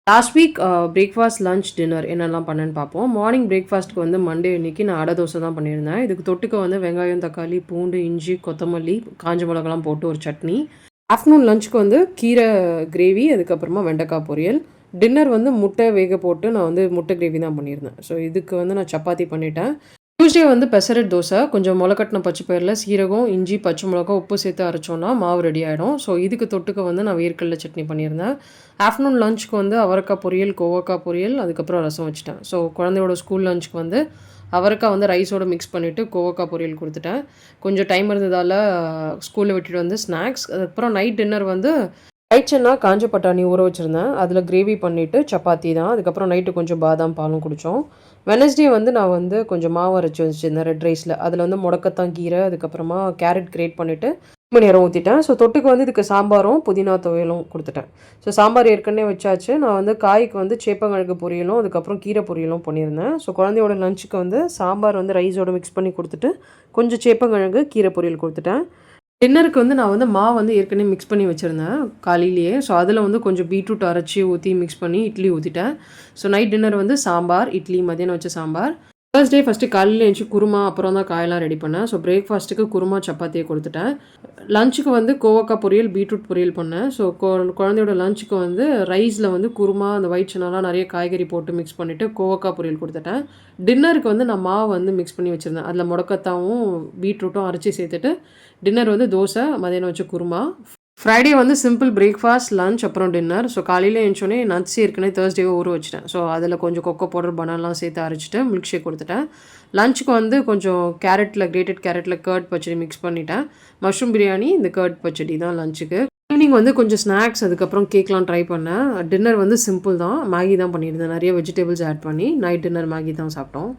Last week breakfast, lunch, dinner என்னெல்லாம் பண்ணேன்னு பார்ப்போம். மார்னிங் பிரேக்ஃபாஸ்ட்டுக்கு வந்து மண்டே அன்னைக்கு நான் அடை தோசை தான் பண்ணியிருந்தேன். இதுக்கு தொட்டுக்க வந்து வெங்காயம், தக்காளி, பூண்டு, இஞ்சி, கொத்தமல்லி, காஞ்ச மிளகாலாம் போட்டு ஒரு சட்னி. ஆஃப்டர்நூன் லஞ்சுக்கு வந்து கீரை கிரேவி, அதுக்கப்புறமா வெண்டைக்காய் பொரியல். டின்னர் வந்து முட்டை வேக போட்டு நான் வந்து முட்டை கிரேவி தான் பண்ணியிருந்தேன். ஸோ இதுக்கு வந்து நான் சப்பாத்தி பண்ணிட்டேன். டியூஸ்டே வந்து பெசரட் தோசை, கொஞ்சம் மொளக்கட்டின பச்சை பயிரில் சீரகம், இஞ்சி, பச்சை மிளகா, உப்பு சேர்த்து அரைச்சோன்னா மாவு ரெடி ஆகிடும். ஸோ இதுக்கு தொட்டுக்க வந்து நான் வேர்க்கடலை சட்னி பண்ணியிருந்தேன். ஆஃப்டர்நூன் லஞ்சுக்கு வந்து அவரைக்காய் பொரியல், கோவக்காய் பொரியல், அதுக்கப்புறம் ரசம் வச்சுட்டேன். ஸோ குழந்தையோட ஸ்கூல் லஞ்சுக்கு வந்து அவரைக்காய் வந்து ரைஸோடு மிக்ஸ் பண்ணிவிட்டு கோவக்காய் பொரியல் கொடுத்துட்டேன். கொஞ்சம் டைம் இருந்ததால் ஸ்கூலில் விட்டுட்டு வந்து ஸ்நாக்ஸ். அதுக்கப்புறம் நைட் டின்னர் வந்து நைட்னா காஞ்ச பட்டாணி ஊற வச்சுருந்தேன். அதில் கிரேவி பண்ணிவிட்டு சப்பாத்தி தான். அதுக்கப்புறம் நைட்டு கொஞ்சம் பாதாம் பாலும் குடித்தோம். வெனஸ்டே வந்து நான் வந்து கொஞ்சம் மாவு அரைச்சி வச்சுருந்தேன் ரெட் ரைஸில். அதில் வந்து முடக்கத்தான் கீரை, அதுக்கப்புறமா கேரட் கிரேட் பண்ணிவிட்டு மணி நேரம் ஊற்றிட்டேன். ஸோ தொட்டுக்கு வந்து இதுக்கு சாம்பாரும் புதினா துவையலும் கொடுத்துட்டேன். ஸோ சாம்பார் ஏற்கனவே வச்சாச்சு. நான் வந்து காய்க்கு வந்து சேப்பங்கிழங்கு பொரியலும், அதுக்கப்புறம் கீரை பொரியலும் பண்ணியிருந்தேன். ஸோ குழந்தையோட லஞ்சுக்கு வந்து சாம்பார் வந்து ரைஸோடு மிக்ஸ் பண்ணி கொடுத்துட்டு கொஞ்சம் சேப்பங்கிழங்கு கீரை பொரியல் கொடுத்துட்டேன். டின்னருக்கு வந்து நான் வந்து மாவு வந்து ஏற்கனவே மிக்ஸ் பண்ணி வச்சுருந்தேன் காலையிலேயே. ஸோ அதில் வந்து கொஞ்சம் பீட்ரூட் அரைச்சி ஊற்றி மிக்ஸ் பண்ணி இட்லி ஊற்றிட்டேன். ஸோ நைட் டின்னர் வந்து சாம்பார், இட்லி, மதியானம் வச்ச சாம்பார். ஃபர்ஸ்ட் டே ஃபஸ்ட்டு காலையில் எழுந்துச்சி குருமா, அப்புறம் தான் காயெல்லாம் ரெடி பண்ணேன். ஸோ பிரேக்ஃபாஸ்ட்டுக்கு குருமா சப்பாத்தியை கொடுத்துட்டேன். லஞ்சுக்கு வந்து கோவக்காய் பொரியல், பீட்ரூட் பொரியல் பண்ணேன். ஸோ குழந்தையோட லஞ்சுக்கு வந்து ரைஸில் வந்து குருமா, அந்த ஒயிட் சனாலாம் நிறைய காய்கறி போட்டு மிக்ஸ் பண்ணிவிட்டு கோவக்காய் பொரியல் கொடுத்துட்டேன். டின்னருக்கு வந்து நான் மாவு வந்து மிக்ஸ் பண்ணி வச்சுருந்தேன். அதில் முடக்கத்தாவும் பீட்ரூட்டும் அரைச்சி சேர்த்துட்டு டின்னர் வந்து தோசை, மதியானம் வச்ச குருமா. ஃப்ரைடே வந்து சிம்பிள் பிரேக்ஃபாஸ்ட், லஞ்ச், அப்புறம் டின்னர். ஸோ காலையில் எழுந்தோடனே நட்ஸ் ஏற்கனவே தேர்ஸ்டேவே ஊற வச்சுட்டேன். ஸோ அதில் கொஞ்சம் கொக்கோ பவுடர், பனானாலாம் சேர்த்து அரைச்சிட்டு மில்க் ஷேக் கொடுத்துட்டேன். லஞ்சுக்கு வந்து கொஞ்சம் கிரேட்டட் கேரட்டில் கர்ட் பச்சடி மிக்ஸ் பண்ணிட்டேன். மஷ்ரூம் பிரியாணி, இந்த கர்ட் பச்சடி தான் லஞ்சுக்கு. ஈவினிங் வந்து கொஞ்சம் ஸ்நாக்ஸ், அதுக்கப்புறம் கேக்லாம் ட்ரை பண்ணேன். டின்னர் வந்து சிம்பிள் தான், மேகி தான் பண்ணியிருந்தேன். நிறைய வெஜிடபிள்ஸ் ஆட் பண்ணி நைட் டின்னர் மேகி தான் சாப்பிட்டோம்.